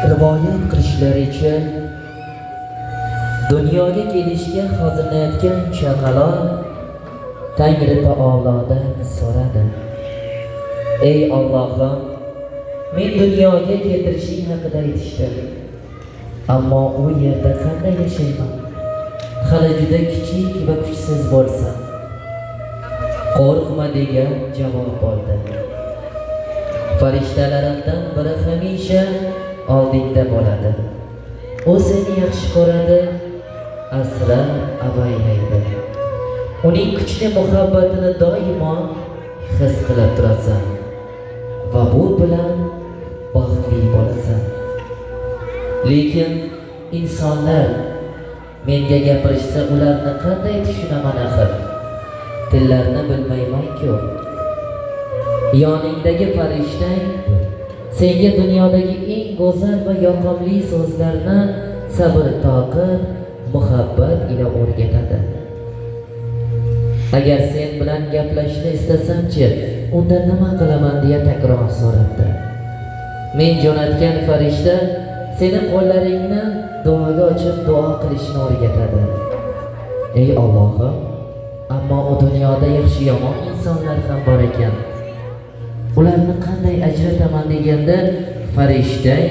rivoyat qilishlaricha dunyoga kelishga hozirlanayotgan chaqaloq Tangri taolodan so'radi: ey Allohim, men dunyoga keltirishing haqida aytishdi, ammo u yerda qanday yashayman? Hali juda kichik va kuchsiz bo'lsam. Qo'rqma degan javob oldi. Farishtalarimdan biri hamisha oldingda bo'ladi. U seni yaxshi ko'radi, asrab avaylaydi. Uning kuchli muhabbatini doimo his qilib turasan va bu bilan baxtli bo'lasan. Lekin insonlar menga gapirishsa, ularni qanday tushunaman axir? Tillarni bilmayman-ku. Yoningdagi farishtang senga dunyodagi eng go'zal va yoqimli so'zlarni sabr, toqat, muhabbat ila o'rgatadi. Agar sen bilan gaplashishni istasam-chi, unda nima qilaman deya takror so'rabdi. Men jo'natgan farishta sening qo'llaringni duoga ochib duo qilishni o'rgatadi. Ey Allohim, ammo u dunyoda yaxshi yomon insonlar ham bor ekan. Ularni qanday ajrataman deganda, farishtang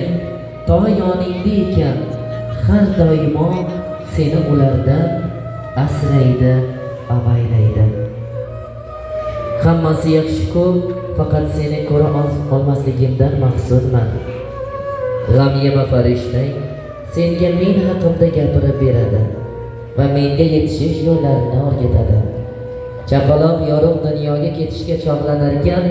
to yoningda ekan, har doimo seni ulardan asraydi, avaylaydi. Hammasi yaxshi-ku, faqat seni ko'ra olmasligimdan mahzunman. G'am yema farishtang senga men haqimda gapirib beradi va menga yetishish yo'llarini o'rgatadi. Chaqaloq yorug' dunyoga ketishga chog'lanar ekan,